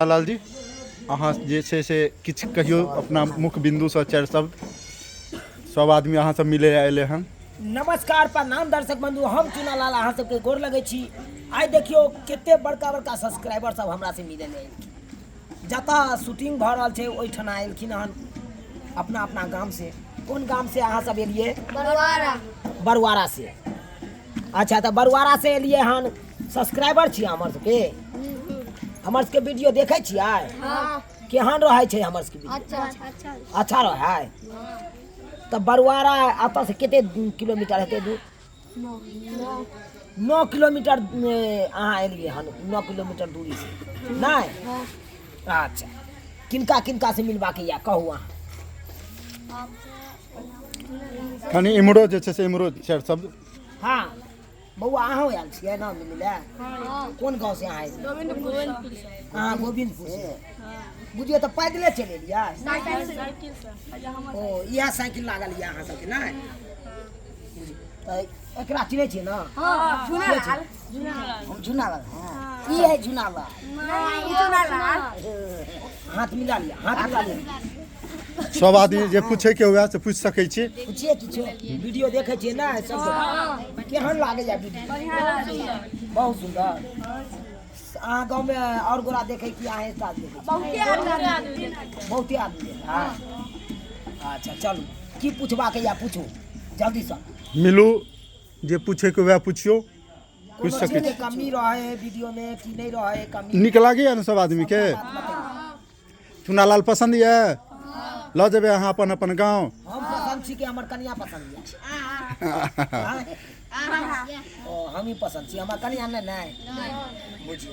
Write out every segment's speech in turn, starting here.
लाल जी अहाँ जे छै से किछु कहियो अपना मुख्य बिंदुसँ चारि शब्द सब आदमी अहाँ सब मिले अयले हन। नमस्कार प्रणाम दर्शक बंधु, हम चुना लाल अहाँ सबके गोर लगै छी। आइ देखियो कते बड़का बड़का सब्सक्राइबर सब हमरा से मिले ले जतऽ शूटिंग भऽ रहल छै ओहिठना एलखिन हन अपना अपना गाम से। कोन गाम से अहाँ सब एलिए? बरुआरा से। अच्छा तो बरुआरा से एलिए हन, सब्सक्राइबर छी हमर सबके। हमर सबके वीडियो देखै छियै? केहन रहै छै हमर सबके वीडियो? अच्छा रहै है। तो बरुआरा अतऽ से कते किलोमीटर हेतै दूर? 9 किलोमीटर अहाँ एलिए हन, 9 किलोमीटर दूरी से नहीं? अच्छा किनका किनका से मिलबाक या कहू अहाँ। कनी इम्हरो जे छै से इम्हरो चारि शब्द। हाँ बउआ अहाँ आयल छियै ना मिले? कोन गाँव से अहाँ एलिए? अहाँ गोविंदपुर से। बुझिए तो पैदले चल एलिए? ओ इएह साइकिल लागल यऽ अहाँ सबके नहीं? तो एकरा चिन्है छियै ना? झुनालाल। की है झुनालाल? हाथ मिला लिया, हाथ मिला लिया। सब आदमी जे पूछे के हुए से पूछ सकै छी। पूछिए किछो, वीडियो देखे छियै ना सब केहन लागे या वीडियो? बहुत सुंदर। अहाँ गाँव में और गोरा देखे कि अहाँ स्टार देखे? बहुते आदमी देखे। अच्छा चलू की पूछबाक या पूछू जल्दी से। मिलू जे पूछे के हुए पूछियो, पूछ कोनो सकै चीज छी। के कमी रहे है वीडियो में कि नहीं रहे है कमी? नीक लागैया ने सब आदमी के? चुना लाल पसंद ये? लऽ जेबै अहाँ अपन अपन गाँव? हम पसंद छी कि हमर कनिया पसंद है? ओ हम ही पसंद छी, हमर कनिया नहीं बुझिए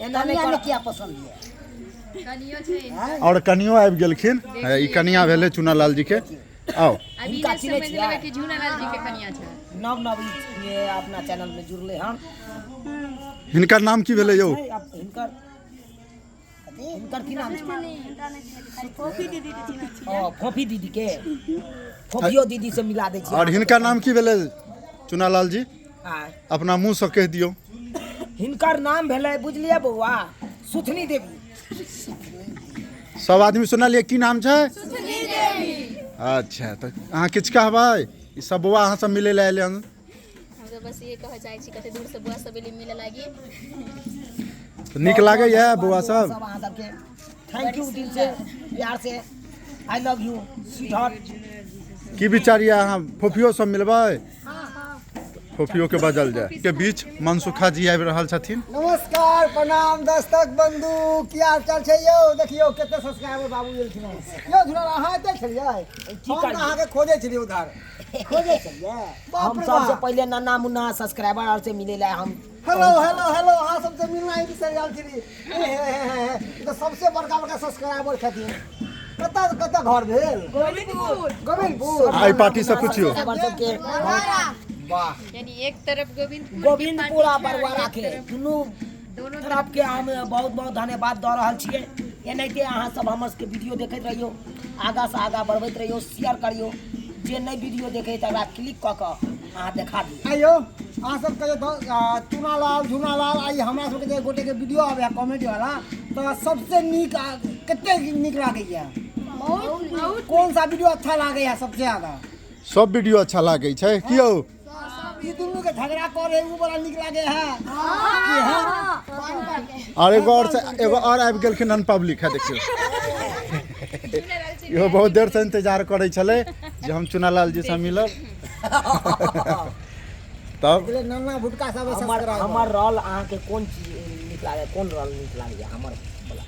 एना नहीं कर किया पसंद है। और कनियो आबि गेलखिन, ई कनिया भेले चुना लाल जी के। आओ इनका चिन्है छियै? नव नव ये अपना चैनल में जुड़ले हम। हिनकर नाम की भेले यौ? इनकर की नाम छै? फोफी दीदी के, फोफियो दीदी से मिला दे छी। और हिनकर नाम की भेले चुना लाल जी? आय अपना मुंह से कह दियो। हिनकर नाम भेले बुझलिए बउआ, सुथनी देवी। सब आदमी सुनलिए की नाम छै? सुथनी देवी। अच्छा तो अहाँ किछ कहबै? ई सब बउआ अहाँ सब मिले ले आइले हन। हम तो बस ये कह चाहे छी कते दूर से बुआ सब मिले लागी। तो नीक लागे है बउआ सब? सब अहाँ सबके थैंक यू दिल से प्यार से। I love you sweetheart. की विचार या अहाँ फोफियो सब मिलबै? फोफियो के बजल जाए के बीच मनसुखा जी आबि रहल छथिन। नमस्कार प्रणाम दर्शक बंधु, की हाल चाल छै यौ? देखियो कते सब्सक्राइबर बाबू एलखिन यौ। झुना अहाँ एते छलियै? हम अहाँ के खोजे छलियै उधर। खोजे छलिए हम सबसे पहले नन्ना मुन्ना सब्सक्राइबर और से मिले ला हम। हेलो हेलो हेलो अहाँ सबसे मिलना ही बिसरि गेल छली। तो सबसे बड़का बड़का सब्सक्राइबर छथिन। कतऽ कतऽ घर भेल? गोविंदपुर। आई पार्टी से पूछियो। वाह यानी एक तरफ गोविंदपुरा बरुआरा के दोनों तरफ के हम बहुत बहुत धन्यवाद दऽ रहल छियै। एनाहिते अहाँ सब हमर सबके वीडियो देखैत रहियो, आगाँ से आगाँ बढ़बैत रहियो, शेयर करियो। जे नहीं वीडियो देखे तकरा क्लिक कऽ कऽ अहाँ देखा दियौ। आइयो अहाँ सब कहियो चुना लाल झुना लाल आई हमरा सबके जे गोटे के वीडियो आवे कॉमेडी वाला, तो सबसे नीक कते नीक लागैया? कौन सा वीडियो अच्छा लागैया सबसे ज्यादा? सब वीडियो अच्छा लागे छै कि यौ? ई दुनू के झगड़ा करे उ बड़ा नीक लागे है। और एगो और आबि गेलखिन अन पब्लिक है देखियो। इहो बहुत देर से इंतजार करे छले जे हम चुना लाल जी से मिलब। तब नन्ना भुटका सब हमर रोल अहाँ के कौन चीज नीक लागे? कौन रोल नीक लागे हमर बोला?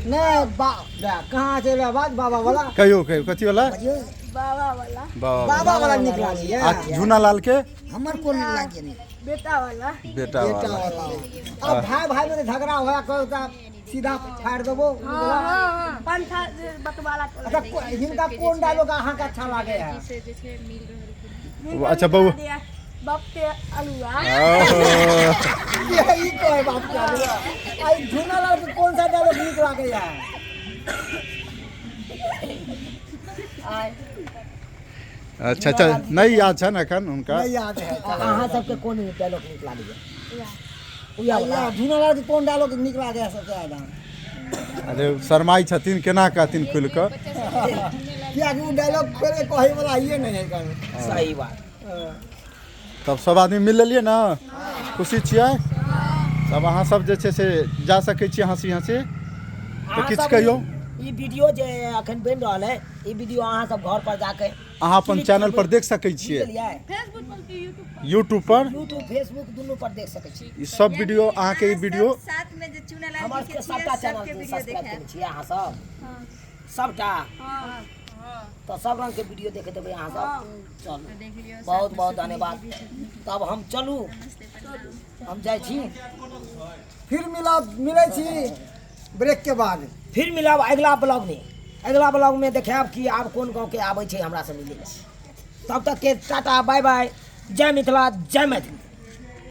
नहीं कहाँ से बात बाबा वाला? कहियो कहियो कथी वाला? बाबा वाला निक लागे। आ झुना लाल के हमर कोन लागे नहीं? बेटा वाला। बेटा वाला। अब भाई भाई में झगड़ा होया कहता सीधा फाड़ देबो। पंथा बतवाला। अच्छा हिनका कोन डायलॉग अहाँ के अच्छा लागे है? अच्छा बहू बाप के अलुआ। यही कहे बाप के अलुआ। आई झुना लाल के कौन सा डायलॉग निक लागे है? अच्छा अच्छा नहीं याद छन एखन हुनका? नहीं याद है। अहाँ सबके कोन डायलॉग नीक लागैया? उया वाला झूनालाल के कौन डायलॉग नीक लागे है सबसे ज्यादा? अरे शर्माई छथिन केना कहथिन खुल कऽ किया कि वो डायलॉग खोल के कहे वाला ये नहीं है कहीं। सही बात। तब सब आदमी मिल लेलियै ना, खुशी छियै सब? अहाँ सब जे छै से जा सकै छियै हँसी हँसी तऽ अहाँ किछु सब कहियौ। ई वीडियो जे अखन बनि रहल है, ई वीडियो अहाँ सब घर पर जाके अहाँ अपन चैनल पर देख सकै छियै, यूट्यूब पर, यूट्यूब फेसबुक दुनू पर देख सकै छी। ई सब वीडियो अहाँके ई वीडियो साथ में जे चुनालाल हमर जी सबके के सबटा छियै, चैनल सबके के वीडियो सब्सक्राइब देखे। केने छियै अहाँ सब सबटा। तो सब रंग के वीडियो देखे देबै अहाँ सब। चलू बहुत बहुत धन्यवाद। तब हम चलू, हम जाइ छी, फिर मिलै छी ब्रेक के बाद। फिर मिलब अगला ब्लॉग में। अगला ब्लॉग में देखाब कि आब कोन गाँव के आबै छै हमरा से मिलै। तब तक के टाटा बाय बाय। जय मिथिला, जय मैथिली।